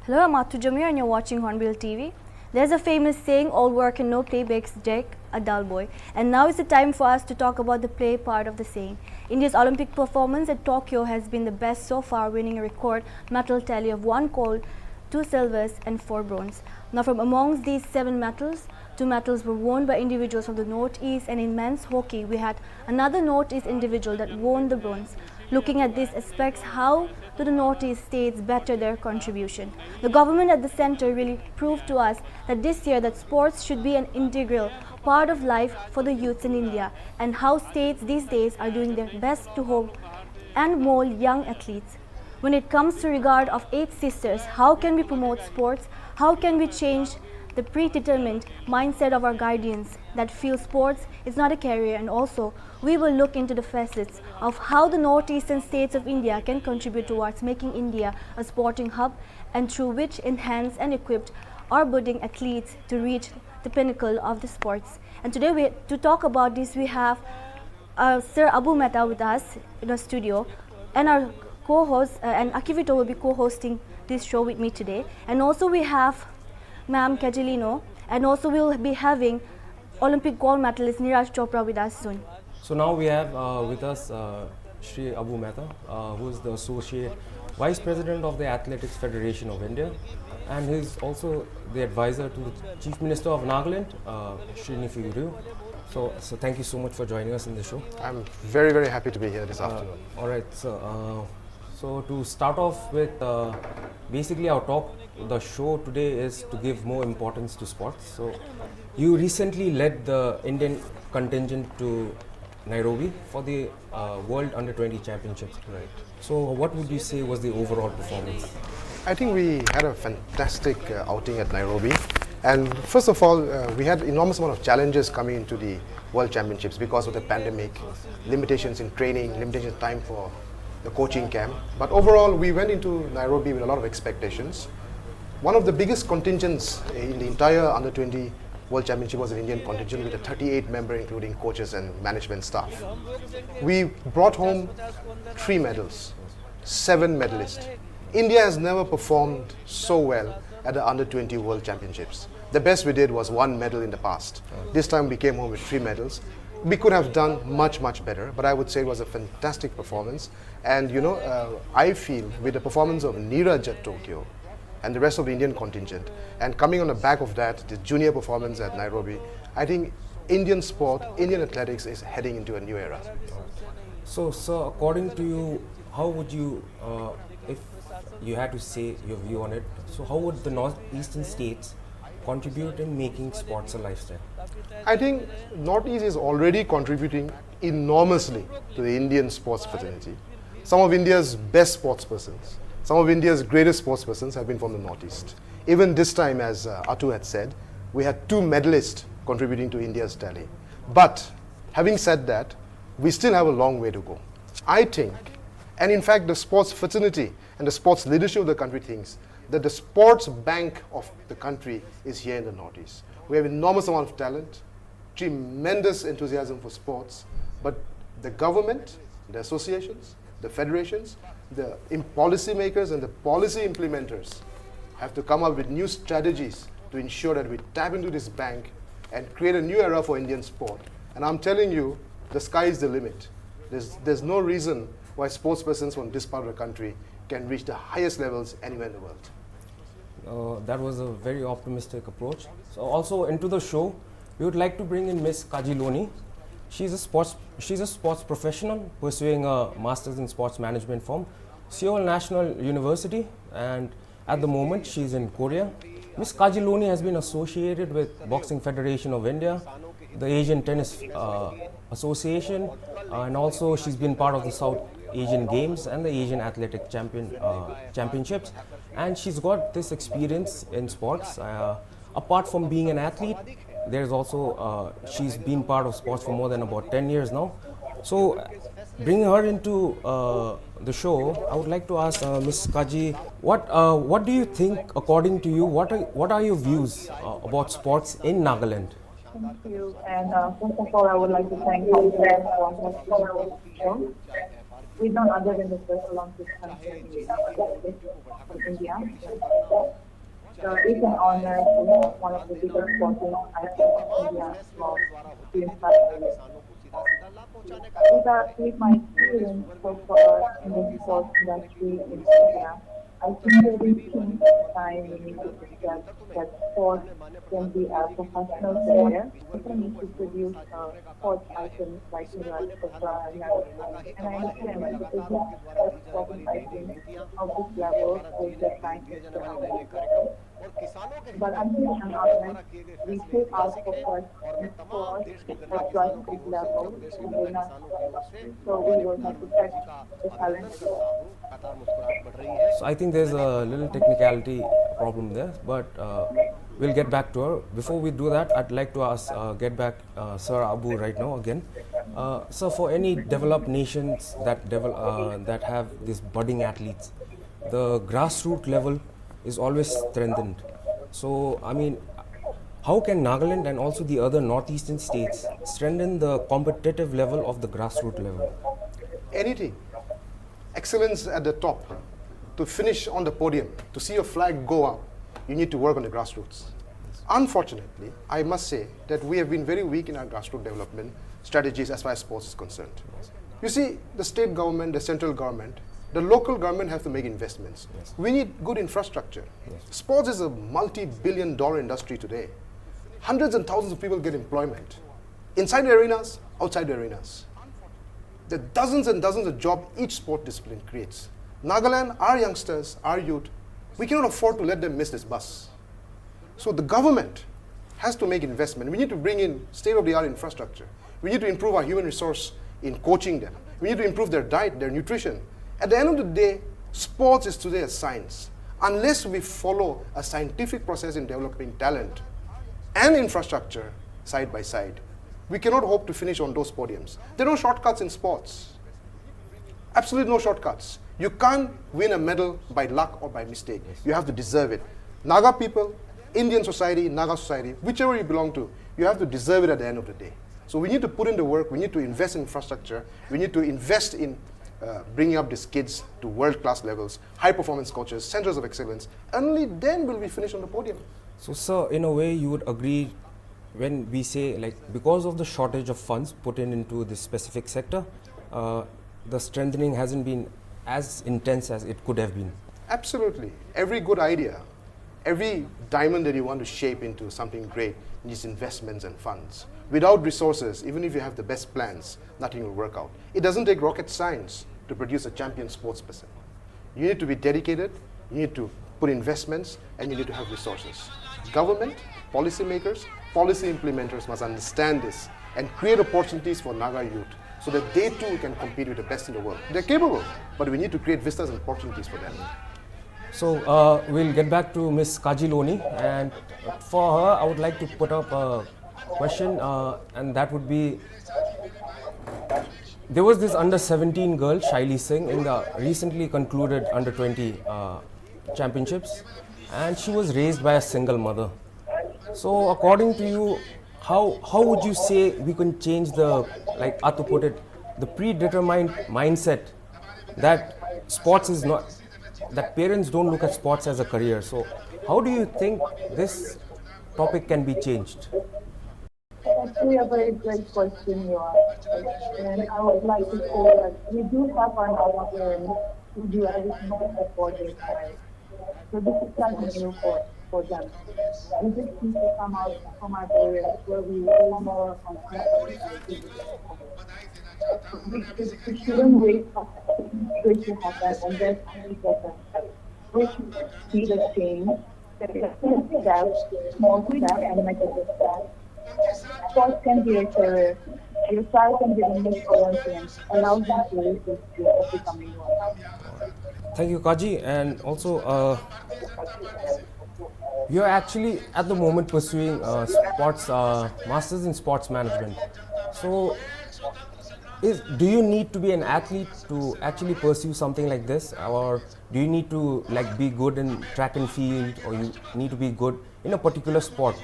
Hello, I'm Atu Jamir and you're watching Hornbill TV. There's a famous saying, all work and no play makes Jack a dull boy. And now is the time for us to talk about the play part of the saying. India's Olympic performance at Tokyo has been the best so far, winning a record medal tally of 1 gold, 2 silvers and 4 bronze. Now from amongst these 7 medals, 2 medals were won by individuals from the Northeast, and in men's hockey we had another Northeast individual that won the bronze. Looking at these aspects, how do the Northeast states better their contribution? The government at the center really proved to us that this year that sports should be an integral part of life for the youths in India, and how states these days are doing their best to hold and mold young athletes. When it comes to regard of 8 sisters, how can we promote sports? How can we change the predetermined mindset of our guardians that feel sports is not a career? And also we will look into the facets of how the northeastern states of India can contribute towards making India a sporting hub, and through which enhance and equip our budding athletes to reach the pinnacle of the sports. And today to talk about this we have Sir Abu Mehta with us in our studio, and our co-host and Akivito will be co-hosting this show with me today. And also we have Ma'am Cagilino, and also we will be having Olympic gold medalist Neeraj Chopra with us soon. So now we have with us Shri Abu Mehta, who is the Associate Vice President of the Athletics Federation of India, and he is also the advisor to the Chief Minister of Nagaland, Srinivas Yuru. So thank you so much for joining us in the show. I'm very, very happy to be here this afternoon. All right, so to start off with, basically our talk, the show today is to give more importance to sports. So you recently led the Indian contingent to Nairobi for the World Under-20 Championships. Right. So what would you say was the overall performance? I think we had a fantastic outing at Nairobi. And first of all, we had enormous amount of challenges coming into the World Championships because of the pandemic, limitations in training, limitations in time for the coaching camp. But overall, we went into Nairobi with a lot of expectations. One of the biggest contingents in the entire Under-20 World Championship was an Indian contingent with a 38 member, including coaches and management staff. We brought home 3 medals, 7 medalists. India has never performed so well at the Under-20 World Championships. The best we did was 1 medal in the past. This time we came home with 3 medals. We could have done much, much better, but I would say it was a fantastic performance. And I feel with the performance of Neeraj at Tokyo and the rest of the Indian contingent, and coming on the back of that, the junior performance at Nairobi, I think Indian sport, Indian athletics is heading into a new era. So according to you, how would you, if you had to say your view on it, so how would the northeastern states contribute in making sports a lifestyle? I think Northeast is already contributing enormously to the Indian sports fraternity. Some of India's best sports persons, some of India's greatest sports persons have been from the Northeast. Even this time, as Atu had said, we had 2 medalists contributing to India's tally. But having said that, we still have a long way to go. I think, and in fact the sports fraternity and the sports leadership of the country thinks that the sports bank of the country is here in the Northeast. We have enormous amount of talent, tremendous enthusiasm for sports, but the government, the associations, the federations, the policy makers and the policy implementers have to come up with new strategies to ensure that we tap into this bank and create a new era for Indian sport. And I'm telling you, the sky is the limit. There's no reason why sports persons from this part of the country can reach the highest levels anywhere in the world. That was a very optimistic approach. So also into the show, we would like to bring in Miss Cagilino. She's a sports professional pursuing a master's in sports management from Seoul National University, and at the moment she's in Korea. Miss Cagilino has been associated with Boxing Federation of India, the Asian Tennis Association, and also she's been part of the South Asian Games and the Asian Athletic Championships, and she's got this experience in sports. Apart from being an athlete, there's also she's been part of sports for more than about 10 years now. So bringing her into the show, I would like to ask Ms. Kaji, what do you think, according to you, what are your views about sports in Nagaland? Thank you. And first of all, I would like to thank all the friends for the show. We don't other than the first Olympic country in India. It's an honor to host one of the biggest sporting icons in India of the entire year. With my experience so far in the sports industry in India, I think every time we need to discuss that sports can be a professional career. We need to produce sports icons like Neeraj Chopra and Yash. And I understand that the business of sporting icons of this level is the scientists but until an outlet, we put our focus in sports at grassroots level, we will not, so we will not protect the talent. So I think there's a little technicality problem there, but we'll get back to her. Before we do that, I'd like to ask, get back Sir Abu right now again. So for any developed nations that have these budding athletes, the grassroots level is always strengthened. So I mean, how can Nagaland and also the other northeastern states strengthen the competitive level of the grassroots level? Anything. Excellence at the top. To finish on the podium, to see your flag go up, you need to work on the grassroots. Unfortunately, I must say that we have been very weak in our grassroots development strategies as far as sports is concerned. You see, the state government, the central government, the local government have to make investments. Yes. We need good infrastructure. Yes. Sports is a multi-billion-dollar industry today. Hundreds and thousands of people get employment. Inside the arenas, outside the arenas. There are dozens and dozens of jobs each sport discipline creates. Nagaland, our youngsters, our youth, we cannot afford to let them miss this bus. So the government has to make investment. We need to bring in state-of-the-art infrastructure. We need to improve our human resource in coaching them. We need to improve their diet, their nutrition. At the end of the day, sports is today a science. Unless we follow a scientific process in developing talent and infrastructure side by side, we cannot hope to finish on those podiums. There are no shortcuts in sports. Absolutely no shortcuts. You can't win a medal by luck or by mistake. Yes. You have to deserve it. Naga people, Indian society, Naga society, whichever you belong to, you have to deserve it at the end of the day. So we need to put in the work, we need to invest in infrastructure, we need to invest in bringing up these kids to world-class levels, high-performance coaches, centers of excellence. Only then will we finish on the podium. So, sir, in a way, you would agree when we say, like, because of the shortage of funds put into this specific sector, the strengthening hasn't been as intense as it could have been. Absolutely. Every good idea, every diamond that you want to shape into something great needs investments and funds. Without resources, even if you have the best plans, nothing will work out. It doesn't take rocket science to produce a champion sportsperson. You need to be dedicated, you need to put investments, and you need to have resources. Government, policymakers, policy implementers must understand this and create opportunities for Naga youth so that they too can compete with the best in the world. They're capable, but we need to create vistas and opportunities for them. So we'll get back to Miss Kaji Loni, and for her, I would like to put up a question, and that would be, there was this under-17 girl, Shaili Singh, in the recently concluded under-20 championships, and she was raised by a single mother. So according to you, how would you say we can change the, like Atu put it, the predetermined mindset that sports is not, that parents don't look at sports as a career. So how do you think this topic can be changed? Actually, a very great question you asked. And I would like to say that we do have our Naga parents who do everything to support their child. So this is not new for them. We just need to come out from our areas where we know more on we shouldn't wait for it to happen and then only get them. We should see the change, step, small step, and make a big step. Sports can be a career. Your child can be the next Olympian, allow them to reach this dream of becoming one. Thank you, Kaji. And also, you're actually at the moment pursuing sports masters in sports management. So, do you need to be an athlete to actually pursue something like this, or do you need to like be good in track and field, or you need to be good in a particular sport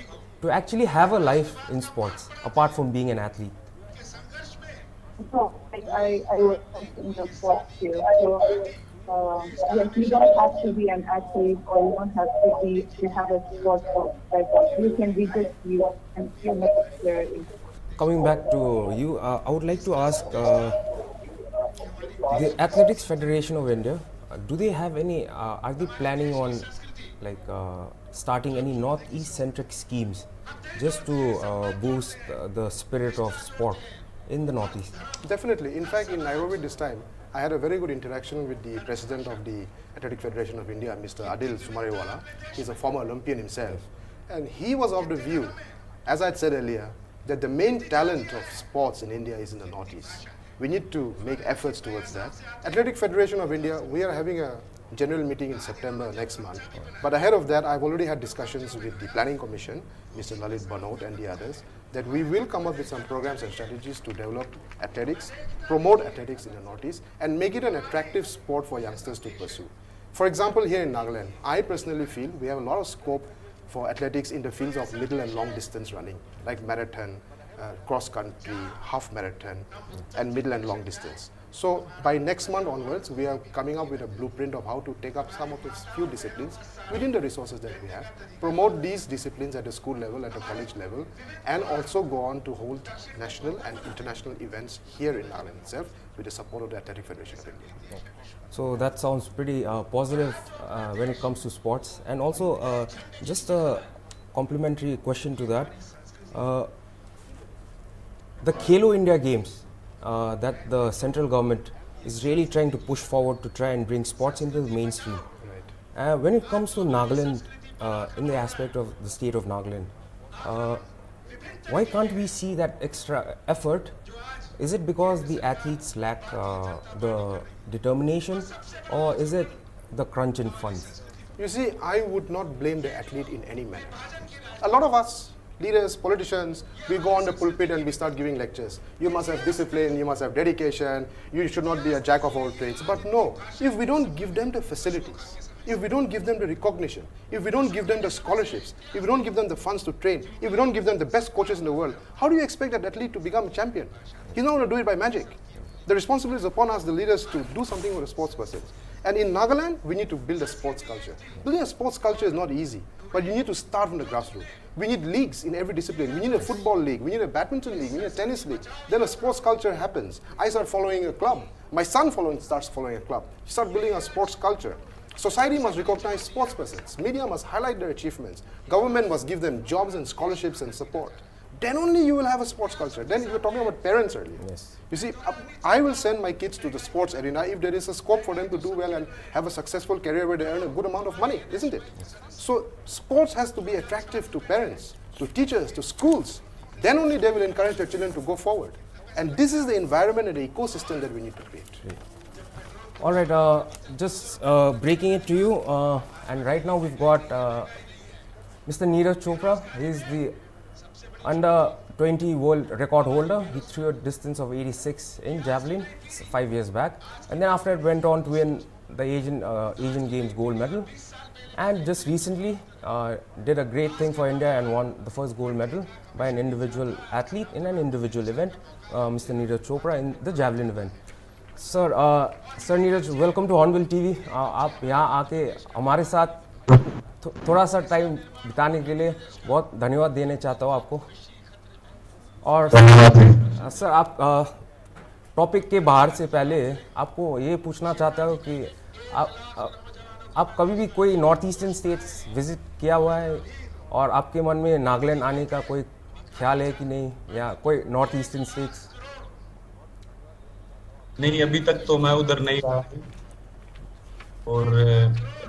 to actually have a life in sports apart from being an athlete? So I was in the sports field. So Yes, you don't have to be an athlete or you don't have to have a sports background. You can be just you and still make a career in. Coming back to you, I would like to ask the Athletics Federation of India. Do they have any? Are they planning on like starting any northeast-centric schemes just to boost the spirit of sport in the northeast? Definitely. In fact, in Nairobi this time, I had a very good interaction with the president of the Athletic Federation of India, Mr. Adil Sumarewala. He's a former Olympian himself. And he was of the view, as I had said earlier, that the main talent of sports in India is in the Northeast. We need to make efforts towards that. Athletic Federation of India, we are having a general meeting in September next month. But ahead of that, I've already had discussions with the Planning Commission, Mr. Lalit Banot and the others, that we will come up with some programs and strategies to develop athletics, promote athletics in the Northeast, and make it an attractive sport for youngsters to pursue. For example, here in Nagaland, I personally feel we have a lot of scope for athletics in the fields of middle and long distance running, like marathon, cross country, half marathon, and middle and long distance. So by next month onwards, we are coming up with a blueprint of how to take up some of these few disciplines within the resources that we have, promote these disciplines at the school level, at the college level, and also go on to hold national and international events here in Nagaland itself with the support of the Athletic Federation of India. So that sounds pretty positive when it comes to sports. And also, just a complimentary question to that. The Khelo India Games that the central government is really trying to push forward to try and bring sports into the mainstream. Right. When it comes to Nagaland, in the aspect of the state of Nagaland, why can't we see that extra effort? Is it because the athletes lack the determination, or is it the crunch in funds? You see, I would not blame the athlete in any manner. A lot of us, leaders, politicians, we go on the pulpit and we start giving lectures. You must have discipline, you must have dedication, you should not be a jack of all trades. But no, if we don't give them the facilities, if we don't give them the recognition, if we don't give them the scholarships, if we don't give them the funds to train, if we don't give them the best coaches in the world, how do you expect that athlete to become a champion? He's not going to do it by magic. The responsibility is upon us, the leaders, to do something with the sports persons. And in Nagaland, we need to build a sports culture. Building a sports culture is not easy, but you need to start from the grassroots. We need leagues in every discipline. We need a football league, we need a badminton league, we need a tennis league. Then a sports culture happens. I start following a club. My son starts following a club. You start building a sports culture. Society must recognize sports persons. Media must highlight their achievements. Government must give them jobs and scholarships and support. Then only you will have a sports culture. Then you were talking about parents earlier. Yes. You see, I will send my kids to the sports arena if there is a scope for them to do well and have a successful career where they earn a good amount of money, isn't it? Yes. So sports has to be attractive to parents, to teachers, to schools. Then only they will encourage their children to go forward. And this is the environment and the ecosystem that we need to create. All right, just breaking it to you, and right now we've got Mr. Neeraj Chopra. He's the under 20 world record holder. He threw a distance of 86 in javelin 5 years back, and then after it went on to win the Asian Games gold medal, and just recently did a great thing for India and won the first gold medal by an individual athlete in an individual event, Mr. Neeraj Chopra in the javelin event. Sir, Neeraj, welcome to Hornbill TV. आप यहाँ आके हमारे साथ थोड़ा सा time बिताने के लिए बहुत धन्यवाद देने चाहता हूँ आपको. और सर, आप टॉपिक के बाहर से पहले आपको ये पूछना चाहता हूँ कि आप कभी भी कोई नॉर्थ ईस्टर्न स्टेट्स विजिट किया हुआ है, और आपके मन में नागालैंड आने का कोई ख्याल है कि नहीं, या कोई नॉर्थ ईस्टर्न स्टेट्स? नहीं, अभी तक तो मैं उधर नहीं रहा हूँ, और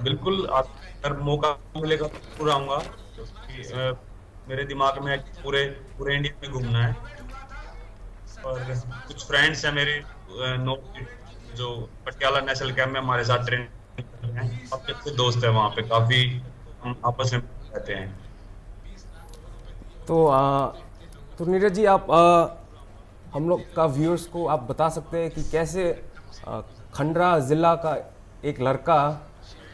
बिल्कुल अगर मौका मिलेगा तो जरूर आऊँगा, क्योंकि मेरे दिमाग में पूरे इंडिया में घूमना है. और कुछ फ्रेंड्स हैं मेरे नॉर्थ जो पटियाला नेशनल कैंप में हमारे साथ ट्रेन कर रहे हैं. काफी अच्छे दोस्त हैं वहाँ पे, काफी हम आपस में रहते हैं. तो नीरज जी, आप हम लोग का व्यूअर्स को आप बता सकते हैं कि कैसे खंडरा ज़िला का एक लड़का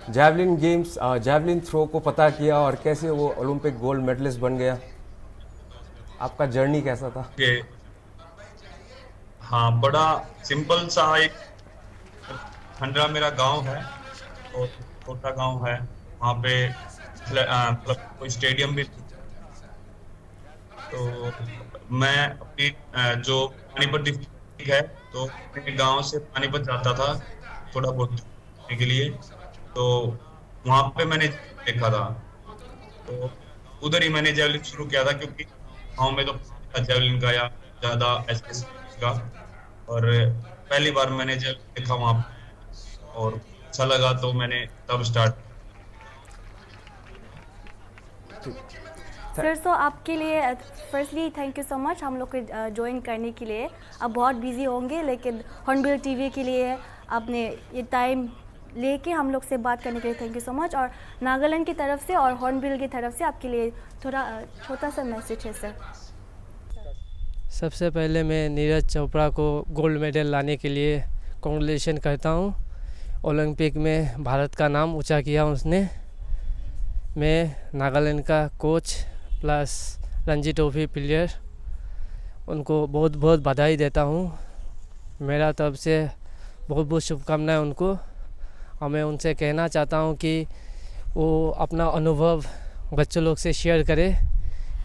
जैवलिन थ्रो को पता किया और कैसे वो ओलंपिक गोल्ड मेडलिस्ट बन गया? आपका जर्नी कैसा था? हाँ, बड़ा सिंपल सा एक खंडरा मेरा गांव है और छोटा गांव है। वहाँ पे मतलब कोई स्टेडियम भी नहीं। तो मैं अपनी जो पानीपत डिस्ट्रिक्ट है, तो अपने गांव से पानीपत जाता था थोड़ा बहुत घूमने के लिए। तो वहाँ पे मैंने देखा था, तो उधर ही मैंने जेवलिन शुरू किया था, क्योंकि गाँव में तो जेवलिन का या ज्यादा एसएस का। और पहली बार मैंने जेवलिन देखा वहाँ पे और अच्छा लगा, तो मैंने तब स्टार्ट। सर, सो आपके लिए firstly thank you so much हम लोग को ज्वाइन करने के लिए। आप बहुत बिजी होंगे, लेकिन हॉर्नबिल टीवी के लिए आपने ये टाइम लेके हम लोग से बात करने के लिए थैंक यू सो मच। और नागालैंड की तरफ से और हॉर्नबिल की तरफ से आपके लिए थोड़ा छोटा सा मैसेज है सर। सबसे पहले मैं नीरज चोपड़ा को गोल्ड मेडल लाने के लिए कांग्रेचुलेशन करता हूँ। ओलंपिक में भारत का नाम ऊंचा किया उसने। मैं नागालैंड का coach plus Ranji trophy player, उनको बहुत बहुत बधाई देता हूँ। मेरा तरफ से बहुत बहुत शुभकामनाएं उनको। और मैं उनसे कहना चाहता हूँ कि वो अपना अनुभव बच्चों लोग से शेयर करे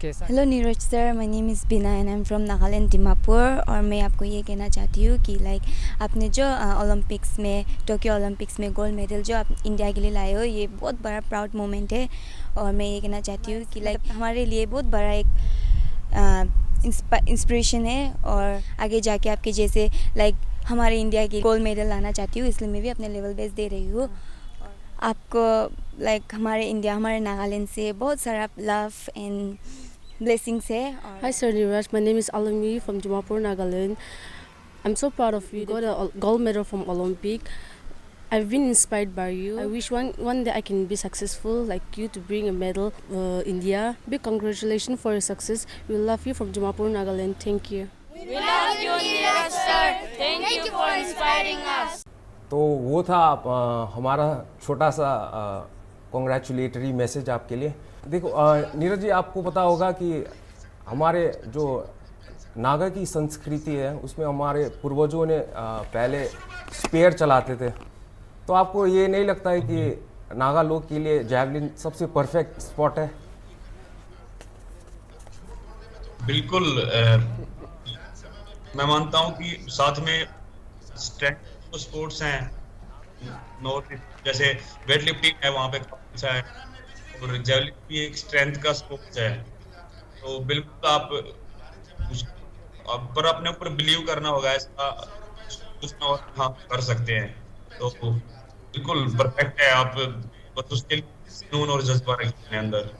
कैसा। Hello Neeraj sir, my name is Beena and I am from Nagaland Dimapur. और मैं आपको ये कहना चाहती हूँ कि आपने जो ओलंपिक्स में, टोक्यो ओलंपिक्स में गोल्ड मेडल जो आप इंडिया के लिए लाए हो, ये बहुत बड़ा प्राउड मोमेंट है। और मैं ये कहना चाहती हूँ कि हमारे लिए बहुत बड़ा एक इंस्पिरेशन है। और आगे जाके आपके जैसे हमारे इंडिया के गोल्ड मेडल लाना चाहती हूँ, इसलिए मैं भी अपने लेवल बेस्ट दे रही हूँ। आपको हमारे इंडिया, हमारे नागालैंड से बहुत सारा लव एंड blessings है। Hi Sir Niraj, my name is Alami from Dimapur, Nagaland. I'm so proud of you. You got a gold medal from Olympic. I've been inspired by you. I wish one day I can be successful like you to bring a medal India. Big congratulations for your success. We love you from Dimapur, Nagaland. Thank you. We love you, Niraj sir. Thank you for inspiring us. तो वो था हमारा छोटा सा congratulatory message आपके लिए। देखो नीरज जी, आपको पता होगा कि हमारे जो नागा की संस्कृति है उसमें हमारे पूर्वजों ने पहले स्पेयर चलाते थे। तो आपको ये नहीं लगता है कि नागा लोग के लिए जैवलिन सबसे परफेक्ट स्पॉट है? बिल्कुल, मैं मानता हूँ कि साथ में स्ट्रेंथ स्पोर्ट्स हैं, नॉर्थ जैसे वेट लिफ्टिंग है, वहाँ पे अच्छा है, और जेवलिन भी एक स्ट्रेंथ का स्पोर्ट्स है। तो बिल्कुल आप पर अपने ऊपर बिलीव करना होगा, ऐसा कुछ ना और हाँ कर सकते हैं। तो बिल्कुल परफेक्ट है, आप बस उसके लिए जुनून और जज्बा रखें अपने अंदर।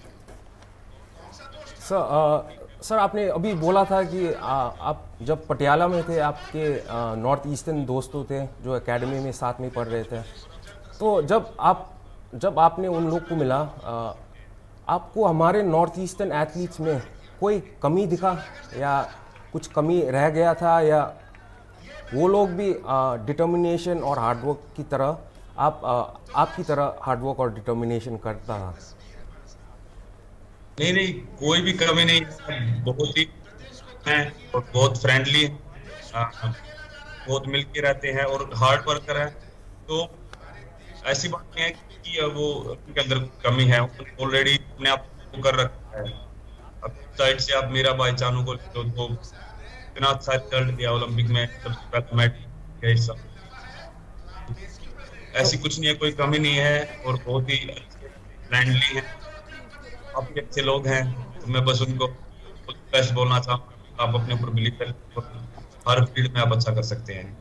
सर आपने अभी बोला था कि आप जब पटियाला में थे, आपके नॉर्थ ईस्टर्न दोस्तों थे जो एकेडमी में साथ में पढ़ रहे थे। तो जब आपने उन लोग को मिला, आपको हमारे नॉर्थ ईस्टर्न एथलीट्स में कोई कमी दिखा या कुछ कमी रह गया था, या वो लोग भी डिटर्मिनेशन और हार्डवर्क की तरह आपकी तरह हार्डवर्क और डिटर्मिनेशन करता था? नहीं, कोई भी कमी नहीं, बहुत ही हैं और बहुत फ्रेंडली हैं, बहुत मिलके रहते हैं और हार्ड वर्कर हैं। तो ऐसी बात नहीं है कि वो उनके अंदर कमी है, ऑलरेडी अपने आप को कर रखा है। अब साइड से आप मीरा भाई चानू को तो इतना अच्छा रिजल्ट दिया ओलंपिक में, सबसे पहला मेडल हिस्सा। ऐसी कुछ नहीं है, कोई कमी नहीं है और बहुत ही फ्रेंडली है, काफी अच्छे लोग हैं। तो मैं बस उनको बेस्ट बोलना चाहूँगा, आप अपने ऊपर बिलीव करें, हर फील्ड में आप अच्छा कर सकते हैं।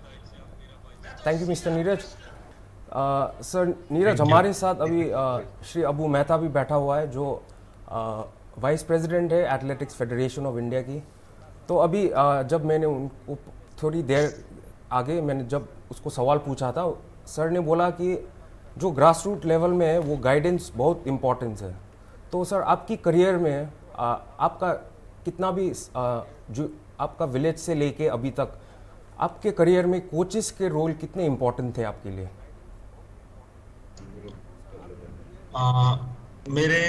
Thank you mister Neeraj. Sir Neeraj, हमारे साथ अभी श्री अबू मेहता भी बैठा हुआ है, जो वाइस प्रेसिडेंट है एथलेटिक्स फेडरेशन ऑफ इंडिया की। तो अभी जब मैंने उनको थोड़ी देर आगे मैंने जब उसको सवाल पूछा था, सर ने बोला कि जो ग्रास रूट लेवल में है वो गाइडेंस बहुत इम्पोर्टेंस है। तो सर आपकी करियर में आपका कितना भी जो आपका विलेज से लेके अभी तक आपके करियर में कोचेस के रोल कितने इम्पोर्टेंट थे आपके लिए? मेरे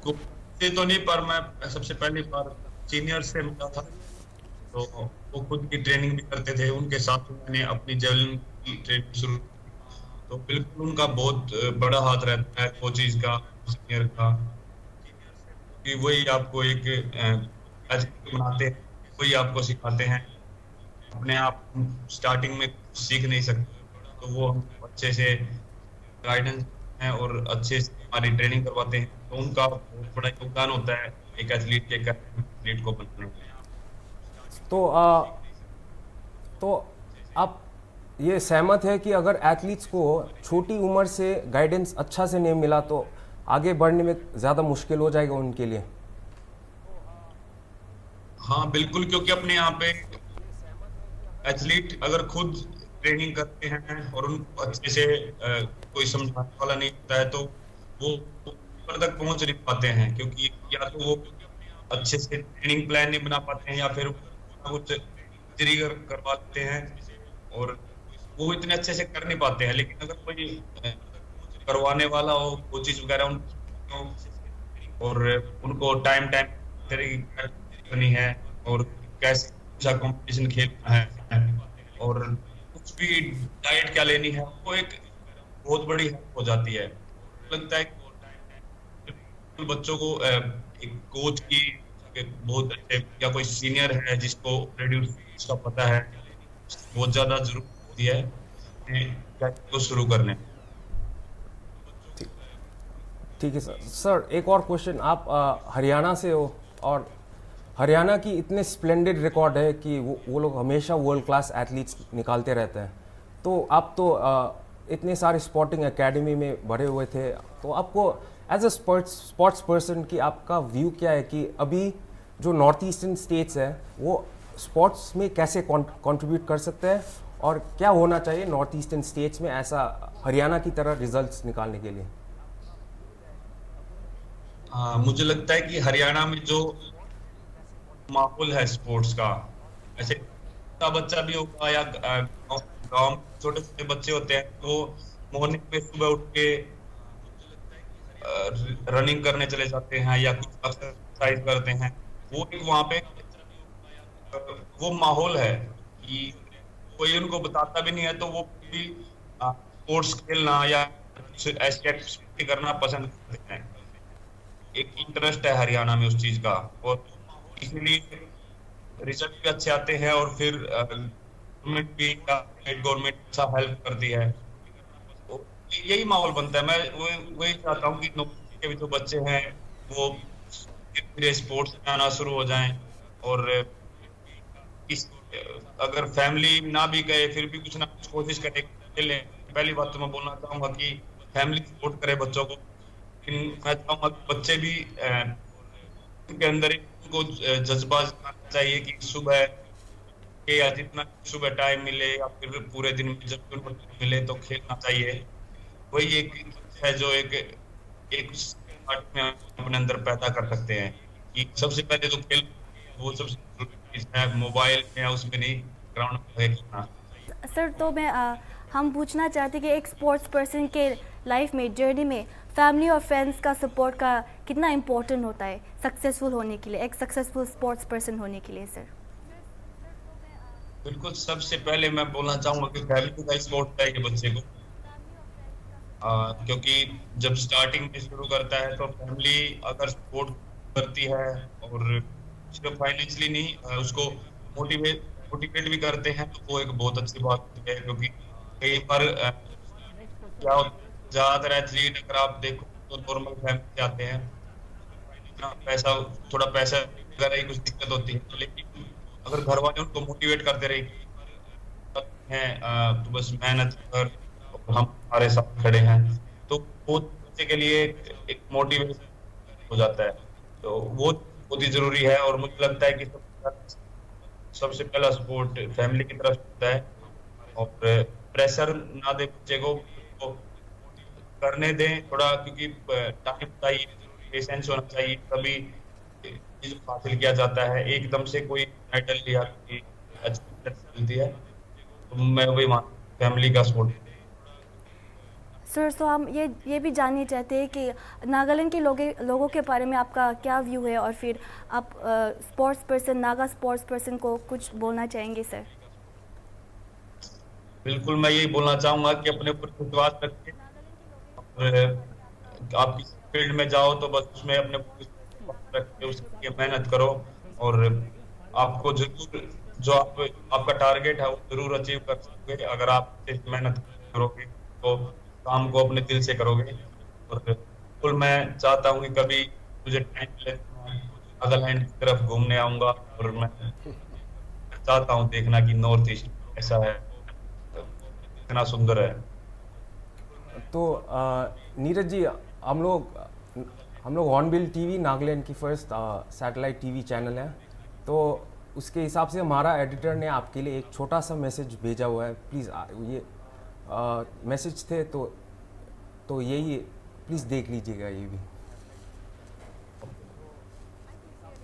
कोच से तो नहीं, पर मैं सबसे पहली बार सीनियर से मिला था, तो वो खुद की ट्रेनिंग भी करते थे, उनके साथ मैंने अपनी जेवलिन की ट्रेनिंग शुरू तो बिल्कुल उनका बहुत बड़ा हाथ रहता है, कोचेज का, सीनियर का, कि वही आपको एक बनाते हैं, वही आपको सिखाते हैं। अपने आप स्टार्टिंग में सीख नहीं सकते, तो वो हम अच्छे से गाइडेंस हैं और अच्छे से हमारी ट्रेनिंग करवाते हैं, तो उनका बहुत बड़ा योगदान होता है एक एथलीट के एथलीट को बनाने में। तो आप ये सहमत है कि अगर एथलीट्स को छोटी उम्र से गाइडेंस अच्छा से नहीं मिला तो आगे बढ़ने में ज़्यादा मुश्किल हो जाएगा उनके लिए? हाँ बिल्कुल, क्योंकि अपने यहाँ पे एथलीट अगर खुद ट्रेनिंग करते हैं और उनको अच्छे से कोई समझाने वाला नहीं होता है, तो वो ऊपर तक पहुंच नहीं पाते हैं, क्योंकि या तो वो अच्छे से ट्रेनिंग प्लान नहीं बना पाते हैं या फिर कुछ ट्रिगर करवा लेते हैं और वो इतने अच्छे से कर नहीं पाते हैं। लेकिन अगर कोई करवाने वाला हो, कोचेज वगैरह और उनको टाइम करनी है और कैसे अच्छा कंपटीशन खेलना है और कुछ भी डाइट क्या लेनी है, वो एक बहुत बड़ी हेल्प हो जाती है। लगता है कि बच्चों को एक कोच की बहुत अच्छे या कोई सीनियर है जिसको रेड्यूस का पता है, बहुत ज्यादा जरूरत होती है को शुरू करने। ठीक है सर, एक और क्वेश्चन। आप हरियाणा से हो और हरियाणा की इतने स्प्लेंडेड रिकॉर्ड है कि वो लोग हमेशा वर्ल्ड क्लास एथलीट्स निकालते रहते हैं। तो आप तो इतने सारे स्पोर्टिंग एकेडमी में भरे हुए थे, तो आपको एज अ स्पोर्ट्स पर्सन की आपका व्यू क्या है कि अभी जो नॉर्थ ईस्टर्न स्टेट्स हैं वो स्पोर्ट्स में कैसे कंट्रीब्यूट कर सकते हैं और क्या होना चाहिए नॉर्थ ईस्टर्न स्टेट्स में ऐसा हरियाणा की तरह रिजल्ट्स निकालने के लिए? मुझे लगता है कि हरियाणा में जो माहौल है स्पोर्ट्स का, ऐसे बच्चा भी होगा या गांव में छोटे छोटे बच्चे होते हैं, तो मॉर्निंग में सुबह उठ के रनिंग करने चले जाते हैं या कुछ एक्सरसाइज करते हैं। वो एक वहाँ पे वो माहौल है कि कोई उनको बताता भी नहीं है, तो वो भी स्पोर्ट्स खेलना या ऐसी एक्टिविटी करना पसंद करते हैं। एक इंटरेस्ट है हरियाणा में उस चीज का और इसलिए रिजल्ट भी अच्छे आते हैं और फिर गवर्नमेंट भी गवर्नमेंट अच्छा हेल्प करती है, तो यही माहौल बनता है। मैं वही चाहता हूँ कि नौकरी के भी जो बच्चे हैं वो धीरे स्पोर्ट्स में आना शुरू हो जाएं और अगर फैमिली ना भी गए फिर भी कुछ ना कुछ कोशिश करें खेलें। पहली बात तो मैं बोलना चाहूंगा कि फैमिली सपोर्ट करे बच्चों को, लेकिन मैं चाहूंगा कि बच्चे भी के अंदर उनको जज्बा चाहिए कि सुबह के या जितना सुबह टाइम मिले या फिर पूरे दिन में जब भी उनको मिले तो खेलना चाहिए। वही एक है जो एक में अपने अंदर पैदा कर सकते हैं कि सबसे पहले तो खेल वो सबसे है, मोबाइल में या उसमें नहीं, ग्राउंड में खेलना। सर तो मैं हम पूछना चाहते कि एक स्पोर्ट्स पर्सन के लाइफ में जर्नी में फैमिली और फ्रेंड्स का सपोर्ट का कितना इम्पोर्टेंट होता है सक्सेसफुल होने के लिए, एक सक्सेसफुल स्पोर्ट्स पर्सन होने के लिए? सर बिल्कुल, सबसे पहले मैं बोलना चाहूंगा कि फैमिली का सपोर्ट चाहिए बच्चे को, क्योंकि जब स्टार्टिंग में शुरू करता है तो फैमिली अगर सपोर्ट करती है और सिर्फ फाइनेंशियली नहीं उसको मोटिवेट भी करते हैं तो वो एक बहुत अच्छी बात है। क्योंकि कई बार क्या ज्यादातर एथलीट अगर आप देखो तो नॉर्मल फैमिली से आते हैं, थोड़ा पैसा वगैरह ही कुछ दिक्कत होती है, लेकिन अगर घर वाले उनको मोटिवेट करते रहे हैं तो बस मेहनत कर हम हमारे साथ खड़े हैं, तो वो बच्चे के लिए एक मोटिवेशन हो जाता है। तो वो बहुत ही जरूरी है और मुझे लगता है कि सबसे पहला सपोर्ट फैमिली की तरफ होता है और प्रेशर ना दे बच्चे को, करने दें थोड़ा, क्योंकि टाइम चाहिए, पेशेंस होना चाहिए, तभी चीज हासिल किया जाता है। एकदम से कोई टाइटल लिया अच्छी मिलती है, तो मैं वही फैमिली का सपोर्ट। सर तो हम ये भी जानना चाहते हैं कि नागालैंड के लोगों के बारे में आपका क्या व्यू है और फिर आप sports person, Naga sports person को कुछ बोलना चाहेंगे? सर बिल्कुल मैं यही बोलना चाहूंगा कि अपने ऊपर विश्वास रखिए और आप किसी फील्ड में जाओ तो बस उसमें अपने ऊपर विश्वास रख के उसके लिए मेहनत करो और आपको जरूर जो आपका टारगेट है वो जरूर अचीव कर सकोगे अगर आप सिर्फ मेहनत करोगे तो काम को अपने दिल से करोगे। और बिल्कुल मैं चाहता हूँ कि कभी मुझे टाइम मिले तो मैं नागालैंड की तरफ घूमने आऊंगा और मैं चाहता हूँ देखना कि नॉर्थ ईस्ट ऐसा है, इतना सुंदर है। तो नीरज जी, हम लोग हॉर्नबिल टीवी नागालैंड की फर्स्ट सैटेलाइट टीवी चैनल है, तो उसके हिसाब से हमारा एडिटर ने आपके लिए एक छोटा सा मैसेज भेजा हुआ है। प्लीज़ ये मैसेज थे तो यही प्लीज़ देख लीजिएगा ये भी।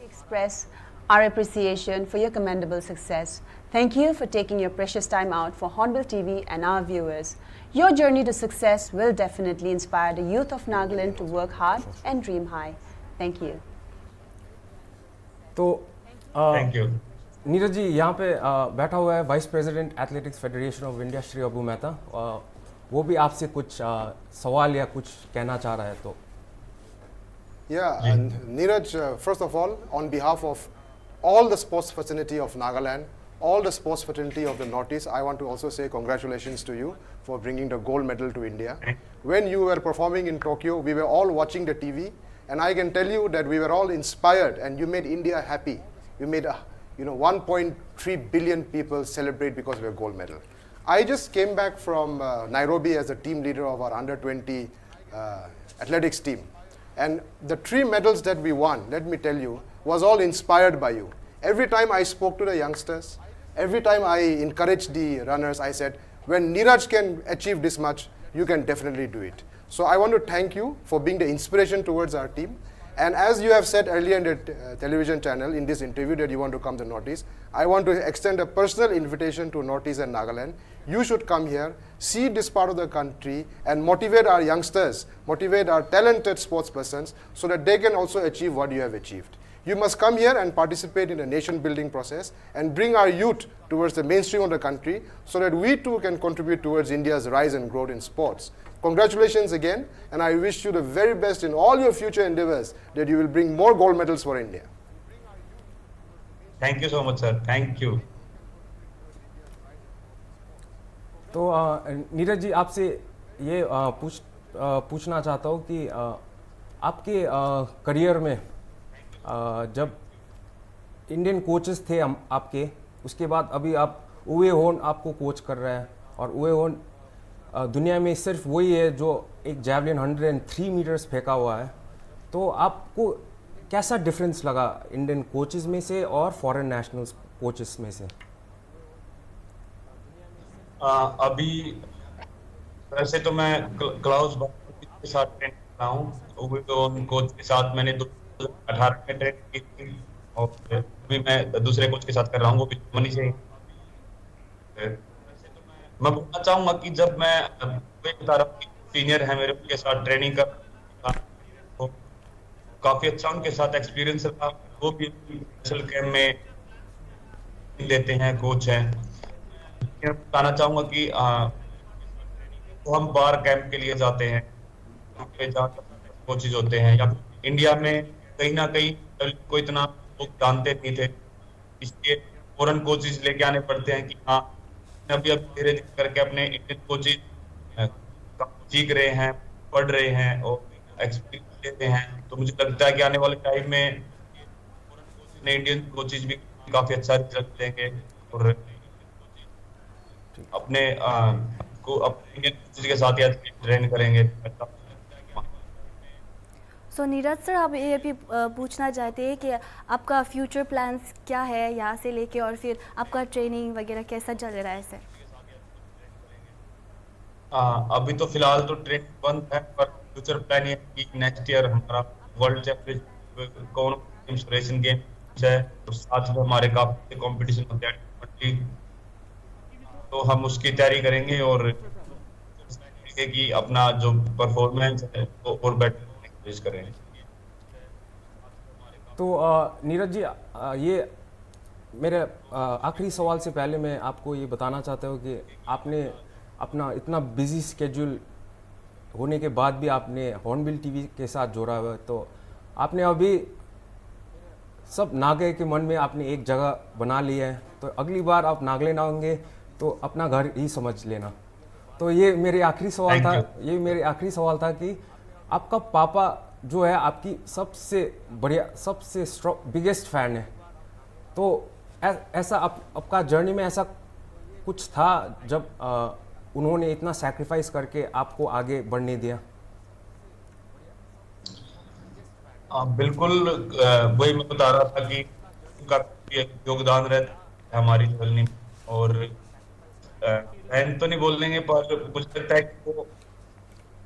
Express our appreciation for your commendable success. Thank you for taking your precious time out for Hornbill TV and our viewers. Your journey to success will definitely inspire the youth of Nagaland to work hard and dream high. Thank you. तो thank you. Neeraj ji, यहाँ पे बैठा हुआ है vice president athletics federation of India Shri Abu Mehta, वो भी आपसे कुछ सवाल या कुछ कहना चाह रहा है तो। Yeah, and Neeraj, first of all, on behalf of all the sports fraternity of Nagaland, all the sports fraternity of the Northeast, I want to also say congratulations to you for bringing the gold medal to India. When you were performing in Tokyo, we were all watching the TV, and I can tell you that we were all inspired, and you made India happy. You made 1.3 billion people celebrate because of your gold medal. I just came back from Nairobi as a team leader of our under-20 athletics team. And the 3 medals that we won, let me tell you, was all inspired by you. Every time I spoke to the youngsters, every time I encouraged the runners, I said, when Neeraj can achieve this much, you can definitely do it. So I want to thank you for being the inspiration towards our team. And as you have said earlier in the television channel in this interview that you want to come to Northeast, I want to extend a personal invitation to Northeast and Nagaland. You should come here, see this part of the country, and motivate our youngsters, motivate our talented sports persons so that they can also achieve what you have achieved. You must come here and participate in the nation building process and bring our youth towards the mainstream of the country so that we too can contribute towards India's rise and growth in sports. Congratulations again, and I wish you the very best in all your future endeavors, that you will bring more gold medals for India. Thank you so much, sir. Thank you. तो नीरज जी, आपसे ये पूछना चाहता हूँ कि आपके career में जब इंडियन कोचेस थे आपके, उसके बाद अभी आप उवे होन आपको कोच कर रहे हैं, और उवे होन दुनिया में सिर्फ वही है जो एक जैवलिन 103 मीटर्स फेंका हुआ है, तो आपको कैसा डिफरेंस लगा इंडियन कोचेस में से और फॉरेन नेशनल कोचेस में से? अभी वैसे तो मैं क्लाउस के साथ ट्रेन कर रहा हूँ, तो कोच के साथ मैंने 2018 में ट्रेन की थी, और अभी मैं दूसरे कोच के साथ कर रहा हूँ, वो भी जर्मनी से। मैं बोलना चाहूंगा कि जब मैं बता रहा हूँ सीनियर है मेरे, उनके साथ ट्रेनिंग कर तो काफी अच्छा उनके साथ एक्सपीरियंस रहा। वो भी नेशनल कैंप में देते हैं, कोच हैं। बताना चाहूंगा कि तो हम बार कैंप के लिए जाते हैं, कोचेज होते हैं, या इंडिया में कहीं ना कहीं को इतना लोग जानते नहीं थे, इसलिए फॉरेन कोचेज लेके आने पड़ते हैं कि हाँ अभी धीरे धीरे करके अपने इंडियन कोचेज सीख रहे हैं, पढ़ रहे हैं और एक्सपीरियंस लेते हैं। तो मुझे लगता है कि आने वाले टाइम में इंडियन कोचेज भी काफी अच्छा रिजल्ट देंगे और अपने को अपने इंडियन कोचेज के साथ या ट्रेन करेंगे। सो नीरज सर, आप ये भी पूछना चाहते हैं कि आपका फ्यूचर प्लान्स क्या है यहाँ से लेके, और फिर आपका ट्रेनिंग वगैरह कैसा चल रहा है सर? अभी तो फिलहाल तो ट्रेनिंग बंद है, पर फ्यूचर प्लान ये कि नेक्स्ट ईयर हमारा वर्ल्ड चैंपियनशिप कौन एस्पिरेशन गेम है, तो साथ में हमारे काफी कंपटीशन होते हैं, तो हम उसकी तैयारी करेंगे और कि अपना जो परफॉर्मेंस है वो और बेटर करें। तो नीरज जी, ये मेरे आखिरी सवाल से पहले मैं आपको ये बताना चाहता हूँ कि आपने अपना इतना बिजी स्केड्यूल होने के बाद भी आपने हॉर्नबिल टीवी के साथ जोड़ा हुआ है, तो आपने अभी सब नागे के मन में आपने एक जगह बना ली है, तो अगली बार आप नागालैंड आओगे तो अपना घर ही समझ लेना। तो ये मेरे आखिरी सवाल था, ये मेरे आखिरी सवाल था कि आपका पापा जो है आपकी सबसे बढ़िया, सबसे बिगेस्ट फैन है, तो ऐसा आपका जर्नी में ऐसा कुछ था जब उन्होंने इतना सैक्रिफाइस करके आपको आगे बढ़ने दिया? बिल्कुल, वही मैं बता रहा था कि उनका योगदान रहता है हमारी जर्नी में। और बहन तो नहीं बोल देंगे, पर मुझे लगता है कि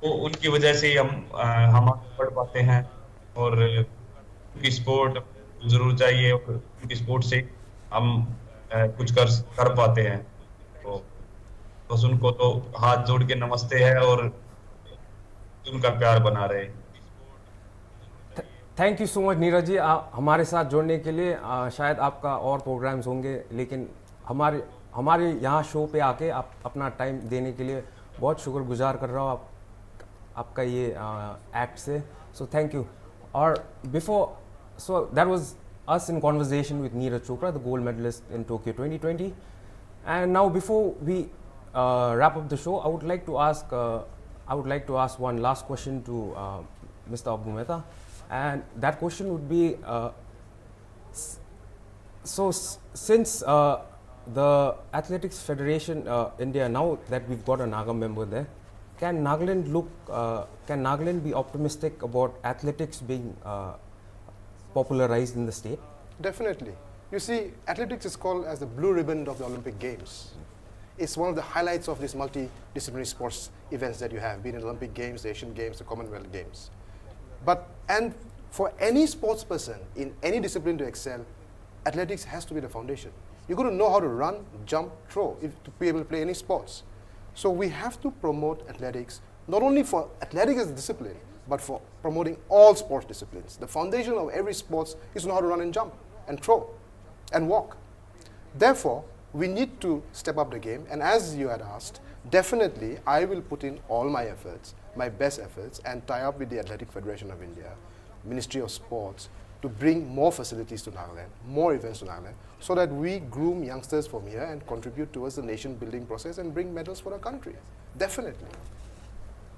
वो उनकी वजह से ही हम आगे बढ़ पाते हैं। और उनकी सपोर्ट जरूर चाहिए, और उनकी सपोर्ट से हम कुछ कर पाते हैं। तो बस उनको तो हाथ जोड़ के नमस्ते है, और उनका प्यार बना रहे। Thank you so much Neeraj ji, हमारे साथ जुड़ने के लिए। शायद आपका और प्रोग्राम्स होंगे, लेकिन हमारे यहाँ शो पे आके आप अपना टाइम देने के लिए बहुत शुक्रगुजार कर रहा हूँ आपका ये एक्ट से। So thank you. और before, so that was us in conversation with Neeraj Chopra, the gold medalist in Tokyo 2020. And now before we wrap up the show, I would like to ask one last question to Mr. Abu Mehta. And that question would be, since the Athletics Federation India, now that we've got a Naga member there, can Nagaland be optimistic about athletics being popularized in the state? Definitely. You see, athletics is called as the blue ribbon of the Olympic Games. It's one of the highlights of these multidisciplinary sports events that you have, be it Olympic Games, the Asian Games, the Commonwealth Games. And for any sports person in any discipline to excel, athletics has to be the foundation. You've got to know how to run, jump, throw, to be able to play any sports. So we have to promote athletics, not only for athletics as a discipline, but for promoting all sports disciplines. The foundation of every sport is to know how to run and jump, and throw, and walk. Therefore, we need to step up the game, and as you had asked, definitely I will put in all my efforts, my best efforts, and tie up with the Athletic Federation of India, Ministry of Sports, to bring more facilities to Nagaland, more events to Nagaland, so that we groom youngsters from here and contribute towards the nation building process and bring medals for our country. Definitely.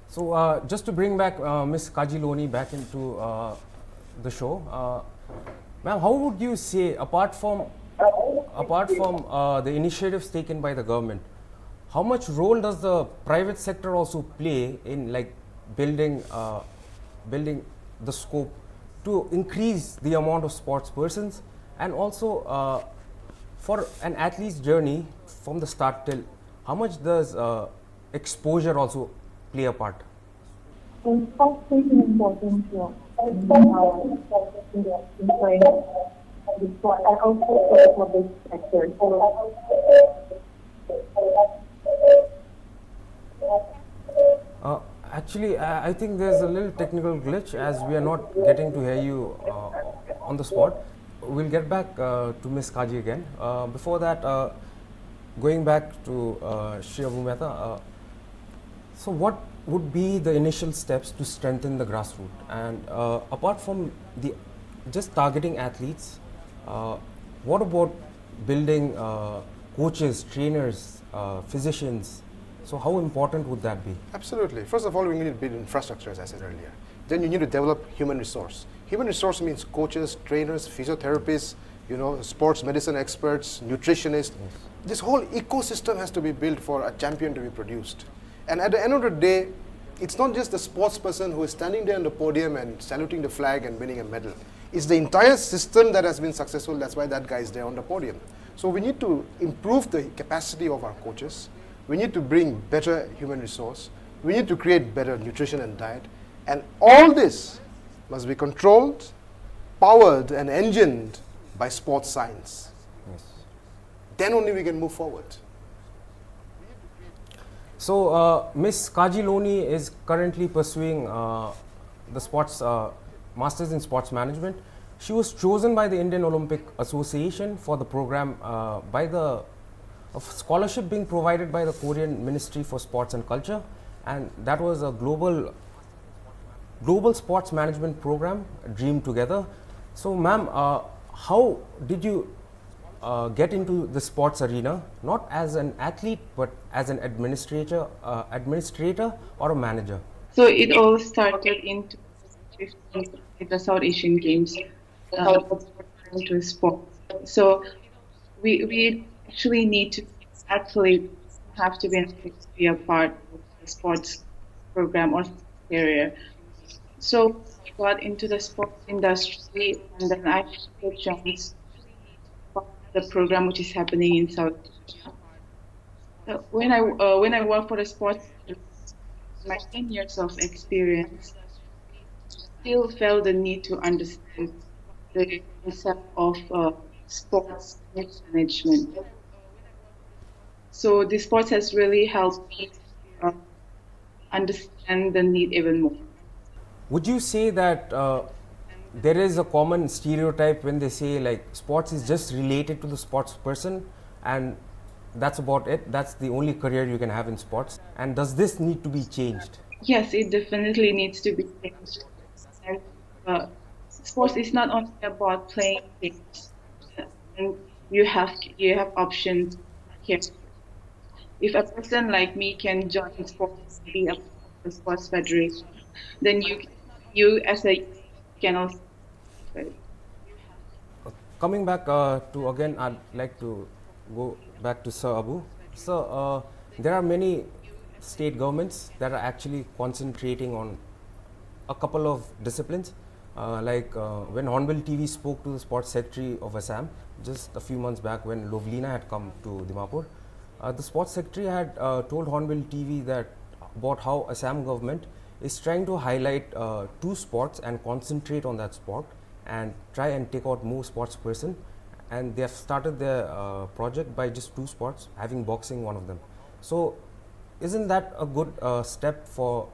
So just to bring back Ms. Kaji Loni back into the show, ma'am, how would you say, apart from the initiatives taken by the government, how much role does the private sector also play in building the scope to increase the amount of sports persons, and also for an athlete's journey from the start till, how much does exposure also play a part? Sports plays an important role in our the sport and also for the public sector. Actually, I think there's a little technical glitch as we are not getting to hear you on the spot. We'll get back to Ms. Kaji again. Before that, going back to Shri Abu Mehta, so what would be the initial steps to strengthen the grassroots? And apart from just targeting athletes, what about building coaches, trainers, physicians? So how important would that be? Absolutely. First of all, we need to build infrastructure, as I said earlier. Then you need to develop human resource. Human resource means coaches, trainers, physiotherapists, sports medicine experts, nutritionists. Yes. This whole ecosystem has to be built for a champion to be produced. And at the end of the day, it's not just the sports person who is standing there on the podium and saluting the flag and winning a medal. It's the entire system that has been successful. That's why that guy is there on the podium. So we need to improve the capacity of our coaches. We need to bring better human resource. We need to create better nutrition and diet. And all this must be controlled, powered, and engined by sports science. Yes. Then only we can move forward. So, Ms. Kaji Loni is currently pursuing the sports Masters in Sports Management. She was chosen by the Indian Olympic Association for the program by the of scholarship being provided by the Korean Ministry for Sports and Culture, and that was a global sports management program, Dream Together. So, ma'am, how did you get into the sports arena, not as an athlete but as an administrator or a manager? So it all started in 2015 with the South Asian Games, into sports. So we actually need to actually have to be a part of the sports program or career. So I got into the sports industry, and then I took a chance for the program which is happening in South Asia. When I work for the sports, my 10 years of experience, still felt the need to understand the concept of sports management. So the sports has really helped me understand the need even more. Would you say that there is a common stereotype when they say like sports is just related to the sports person and that's about it, that's the only career you can have in sports, and does this need to be changed? Yes, it definitely needs to be changed. And sports is not only about playing games, and you have options here. If a person like me can join sports, be a sports federation, then you as a can also. Coming back to again, I'd like to go back to Sir Abu. Sir, there are many state governments that are actually concentrating on a couple of disciplines. When Hornbill TV spoke to the Sports Secretary of Assam just a few months back when Lovlina had come to Dimapur, the Sports Secretary had told Hornbill TV that about how Assam government is trying to highlight two sports and concentrate on that sport and try and take out more sports person, and they have started their project by just two sports, having boxing one of them. So isn't that a good step for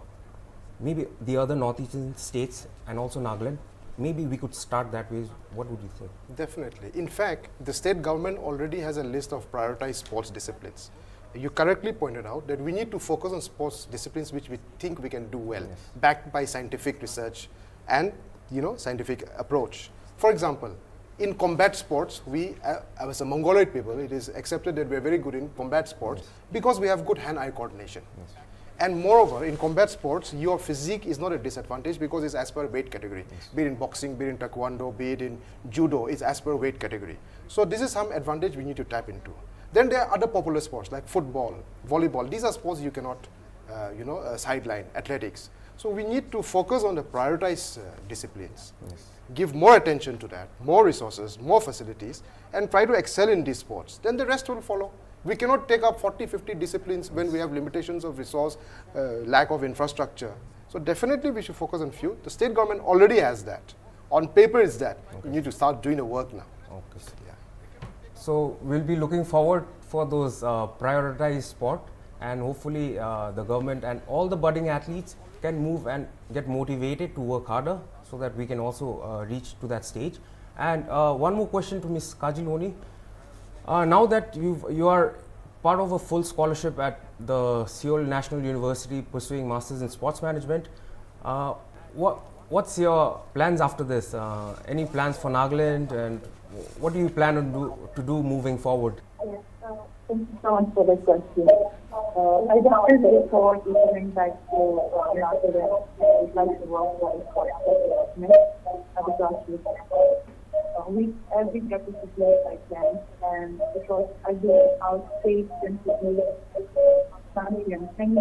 maybe the other northeastern states and also Nagaland? Maybe we could start that way. What would you think? Definitely. In fact, the state government already has a list of prioritized sports disciplines. You correctly pointed out that we need to focus on sports disciplines which we think we can do well, yes, backed by scientific research and scientific approach. For example, in combat sports, we as a Mongoloid people, it is accepted that we are very good in combat sports, yes, because we have good hand-eye coordination. Yes. And moreover, in combat sports, your physique is not a disadvantage because it's as per weight category. Yes. Be it in boxing, be it in taekwondo, be it in judo, it's as per weight category. So this is some advantage we need to tap into. Then there are other popular sports like football, volleyball. These are sports you cannot, sideline, athletics. So we need to focus on the prioritized disciplines. Yes. Give more attention to that, more resources, more facilities, and try to excel in these sports. Then the rest will follow. We cannot take up 40, 50 disciplines when we have limitations of resource, lack of infrastructure. So definitely we should focus on few. The state government already has that. On paper is that. Okay. You need to start doing the work now. Okay. Yeah. So we'll be looking forward for those prioritized sport, and hopefully the government and all the budding athletes can move and get motivated to work harder so that we can also reach to that stage. And one more question to Ms. Kajiloni. Now that you are part of a full scholarship at the Seoul National University pursuing Masters in Sports Management, what's your plans after this? Any plans for Nagaland, and what do you plan to do moving forward? Yes, thank you so much for the question. I definitely look forward to coming back to Nagaland. I would like to work for sports management with every capacity I can, and because I do outstate principles, family and things,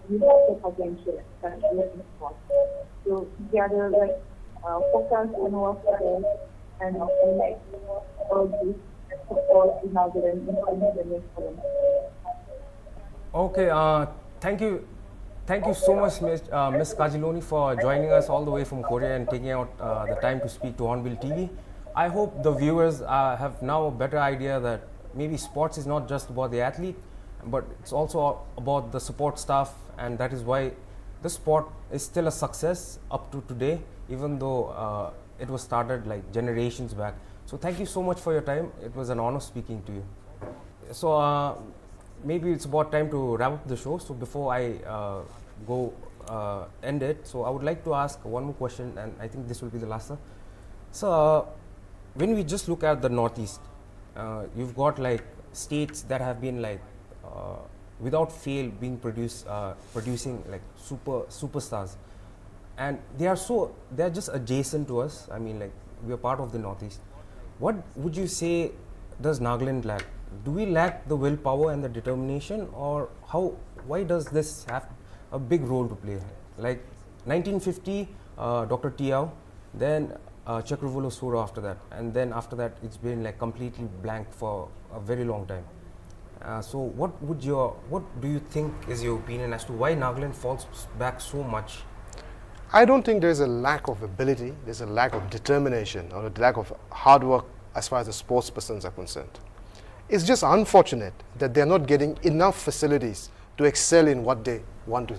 we have the potential that we have in sports. So together, focus and work together and make all this support in Nagaland in the next one. Okay, thank you so much, Ms. Kajiloni, for joining us all the way from Korea and taking out the time to speak to Hornbill TV. I hope the viewers have now a better idea that maybe sports is not just about the athlete, but it's also about the support staff, and that is why the sport is still a success up to today, even though it was started like generations back. So thank you so much for your time. It was an honor speaking to you. So maybe it's about time to wrap up the show. So before I go end it, so I would like to ask one more question, and I think this will be the last. So when we just look at the Northeast, you've got like states that have been like without fail being producing like superstars, and they're just adjacent to us. I mean, like, we are part of the Northeast. What would you say does Nagaland lack? Do we lack the willpower and the determination, or why does this have a big role to play? Like 1950, Dr. Tiao, then Chakravulu Suro after that, and then after that it's been like completely blank for a very long time. So what do you think is your opinion as to why Nagaland falls back so much? I don't think there's a lack of ability, there's a lack of determination or a lack of hard work as far as the sports persons are concerned. It's just unfortunate that they're not getting enough facilities to excel in what they want to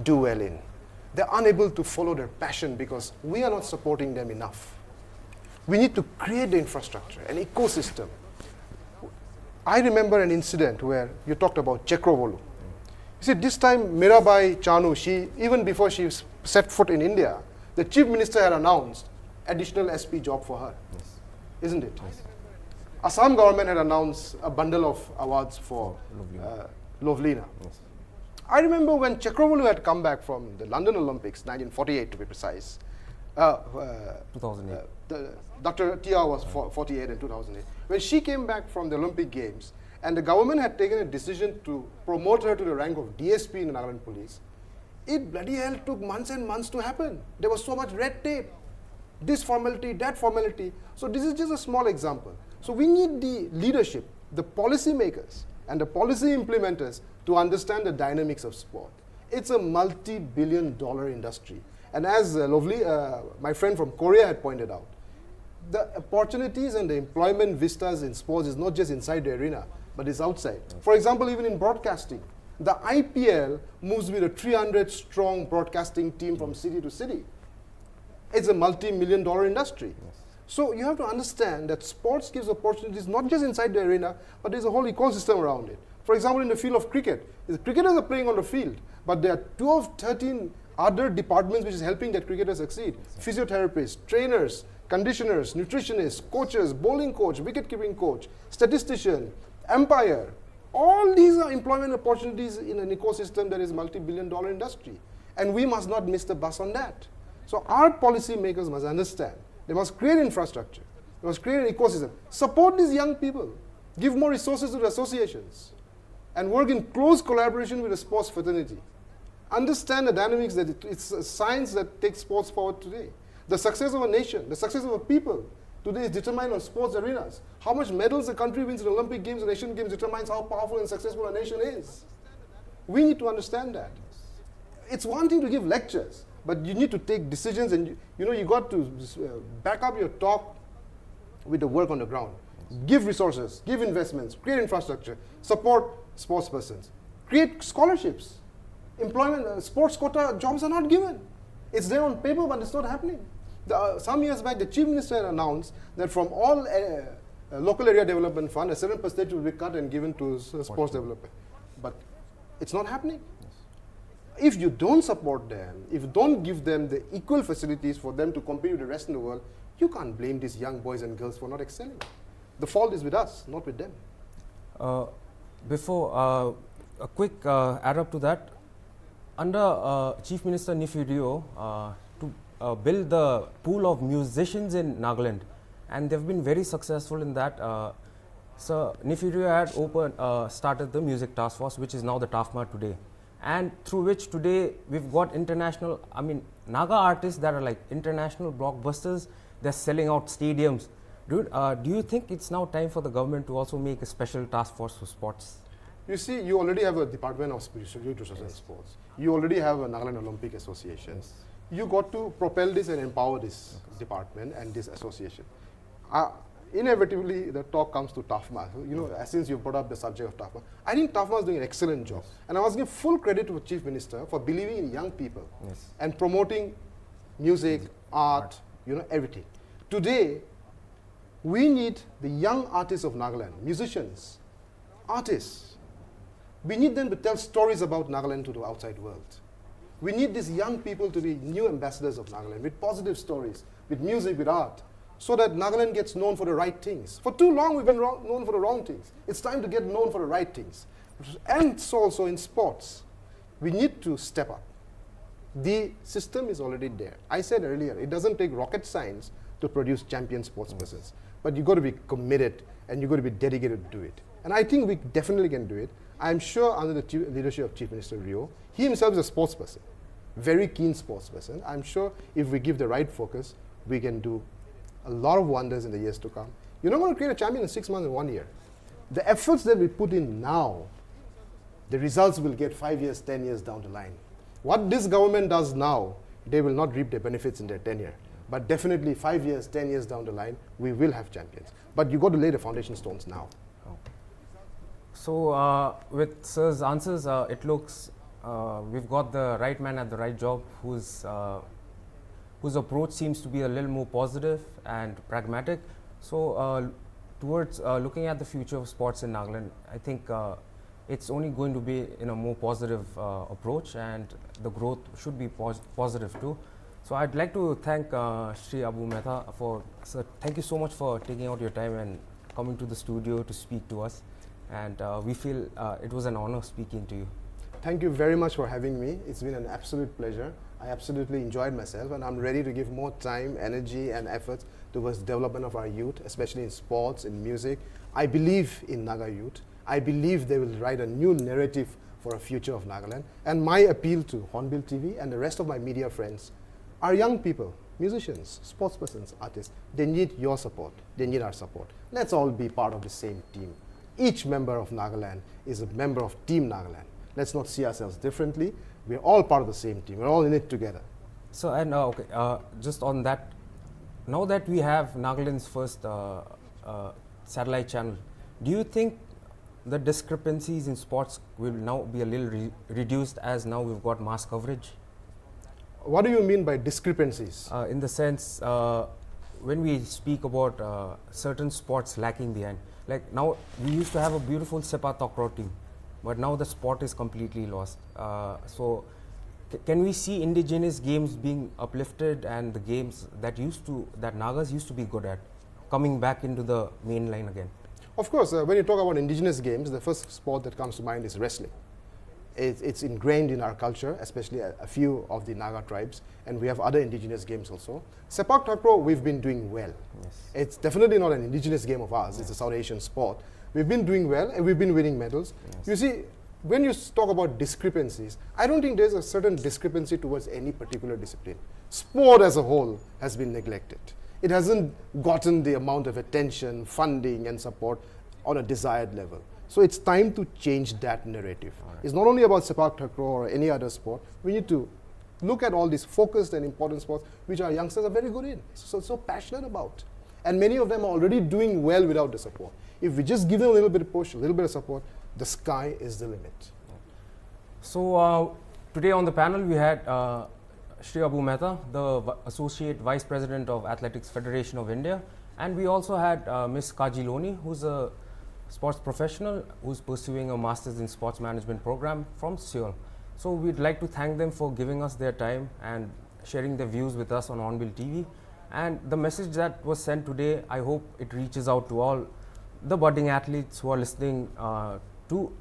do well in. They're unable to follow their passion because we are not supporting them enough. We need to create the infrastructure, an ecosystem. I remember an incident where you talked about Chakravolu. You see, this time Mirabai Chanu, even before she set foot in India, the Chief Minister had announced additional SP job for her. Yes. Isn't it? Yes. Assam government had announced a bundle of awards for Lovlina. Yes. I remember when Chakravolu had come back from the London Olympics, 1948 to be precise. 2008. Dr. Tia was 48 in 2008. When she came back from the Olympic Games, and the government had taken a decision to promote her to the rank of DSP in the Nagaland Police, it bloody hell took months and months to happen. There was so much red tape. This formality, that formality. So this is just a small example. So we need the leadership, the policy makers, and the policy implementers to understand the dynamics of sport. It's a multi-billion-dollar industry. And as my friend from Korea had pointed out, the opportunities and the employment vistas in sports is not just inside the arena, but it's outside. For example, even in broadcasting, the IPL moves with a 300-strong broadcasting team from city to city. It's a multi-million-dollar industry. Yes. So you have to understand that sports gives opportunities not just inside the arena, but there's a whole ecosystem around it. For example, in the field of cricket, the cricketers are playing on the field, but there are 12, 13 other departments which is helping that cricketer succeed. Physiotherapists, trainers, conditioners, nutritionists, coaches, bowling coach, wicket-keeping coach, statistician, umpire. All these are employment opportunities in an ecosystem that is multi-billion-dollar industry. And we must not miss the bus on that. So our policy makers must understand. They must create infrastructure. They must create an ecosystem. Support these young people. Give more resources to the associations. And work in close collaboration with the sports fraternity. Understand the dynamics that it's a science that takes sports forward today. The success of a nation, the success of a people today is determined on sports arenas. How much medals a country wins in the Olympic Games and Asian Games determines how powerful and successful a nation is. We need to understand that. It's one thing to give lectures, but you need to take decisions, and you got to back up your talk with the work on the ground. Give resources, give investments, create infrastructure, support sports persons, create scholarships. Employment, sports quota jobs are not given. It's there on paper, but it's not happening. Some years back, the Chief Minister had announced that from all local area development fund, a certain percentage will be cut and given to sports development. But it's not happening. Yes. If you don't support them, if you don't give them the equal facilities for them to compete with the rest of the world, you can't blame these young boys and girls for not excelling. The fault is with us, not with them. Before a quick add up to that, under Chief Minister Nefiu to build the pool of musicians in Nagaland, and they've been very successful in that. So Nefiu had started the Music Task Force, which is now the TAFMA today, and through which today we've got international, Naga artists that are like international blockbusters. They're selling out stadiums. Do you think it's now time for the government to also make a special task force for sports? You see, you already have a Department of Spiritual Resources and Sports. You already have a Nagaland Olympic Association. Yes. You got to propel this and empower this department and this association. Inevitably, the talk comes to TAFMA. Since you brought up the subject of TAFMA, I think TAFMA is doing an excellent job. Yes. And I must give full credit to the Chief Minister for believing in young people and promoting music, art, you know, everything. Today, we need the young artists of Nagaland, musicians, artists. We need them to tell stories about Nagaland to the outside world. We need these young people to be new ambassadors of Nagaland with positive stories, with music, with art, so that Nagaland gets known for the right things. For too long, we've been known for the wrong things. It's time to get known for the right things. And so also in sports, we need to step up. The system is already there. I said earlier, it doesn't take rocket science to produce champion sports persons, but you've got to be committed and you've got to be dedicated to do it. And I think we definitely can do it. I'm sure under the leadership of Chief Minister Rio, he himself is a sports person, very keen sports person. I'm sure if we give the right focus, we can do a lot of wonders in the years to come. You're not going to create a champion in 6 months and 1 year. The efforts that we put in now, the results will get 5 years, 10 years down the line. What this government does now, they will not reap the benefits in their tenure. But definitely 5 years, 10 years down the line, we will have champions. But you've got to lay the foundation stones now. So with Sir's answers, it looks we've got the right man at the right job whose approach seems to be a little more positive and pragmatic. So towards looking at the future of sports in Nagaland, I think it's only going to be in a more positive approach, and the growth should be positive too. So I'd like to thank Shri Abu Mehta for, sir, thank you so much for taking out your time and coming to the studio to speak to us. And we feel it was an honor speaking to you. Thank you very much for having me. It's been an absolute pleasure. I absolutely enjoyed myself, and I'm ready to give more time, energy, and effort towards the development of our youth, especially in sports, in music. I believe in Naga youth. I believe they will write a new narrative for a future of Nagaland. And my appeal to Hornbill TV and the rest of my media friends are young people, musicians, sportspersons, artists. They need your support. They need our support. Let's all be part of the same team. Each member of Nagaland is a member of Team Nagaland. Let's not see ourselves differently. We're all part of the same team. We're all in it together. So, and just on that, now that we have Nagaland's first satellite channel, do you think the discrepancies in sports will now be a little reduced as now we've got mass coverage? What do you mean by discrepancies? In the sense, when we speak about certain sports lacking behind, like now we used to have a beautiful Sepak Takraw team, but now the sport is completely lost. So can we see indigenous games being uplifted and the games that Nagas used to be good at coming back into the main line again? Of course, when you talk about indigenous games, the first sport that comes to mind is wrestling. It's ingrained in our culture, especially a few of the Naga tribes, and we have other indigenous games also. Sepak Takraw, we've been doing well. Yes. It's definitely not an indigenous game of ours, it's a South Asian sport. We've been doing well and we've been winning medals. Yes. You see, when you talk about discrepancies, I don't think there's a certain discrepancy towards any particular discipline. Sport as a whole has been neglected. It hasn't gotten the amount of attention, funding and support on a desired level. So it's time to change that narrative. Right. It's not only about Sepak Takraw or any other sport. We need to look at all these focused and important sports which our youngsters are very good in, so passionate about. And many of them are already doing well without the support. If we just give them a little bit of push, a little bit of support, the sky is the limit. So today on the panel we had Shri Abu Mehta, the Associate Vice President of Athletics Federation of India, and we also had Ms. Kaji Loni, who's a sports professional who's pursuing a Masters in Sports Management program from Seoul. So we'd like to thank them for giving us their time and sharing their views with us on Hornbill TV. And the message that was sent today, I hope it reaches out to all the budding athletes who are listening to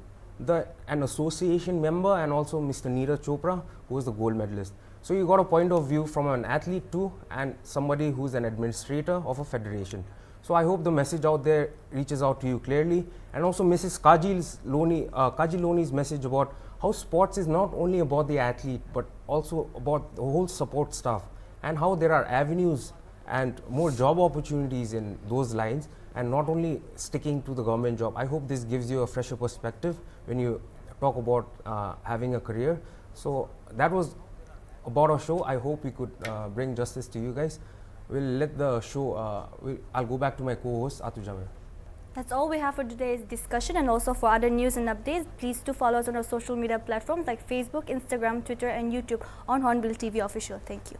an association member and also Mr. Neeraj Chopra, who is the gold medalist. So you got a point of view from an athlete too, and somebody who's an administrator of a federation. So I hope the message out there reaches out to you clearly, and also Mrs. Kaji Loni's message about how sports is not only about the athlete but also about the whole support staff, and how there are avenues and more job opportunities in those lines, and not only sticking to the government job. I hope this gives you a fresher perspective when you talk about having a career. So that was about our show. I hope we could bring justice to you guys. We'll let the show, I'll go back to my co-host Atu Jamir. That's all we have for today's discussion, and also for other news and updates, please do follow us on our social media platforms like Facebook, Instagram, Twitter and YouTube on Hornbill TV Official. Thank you.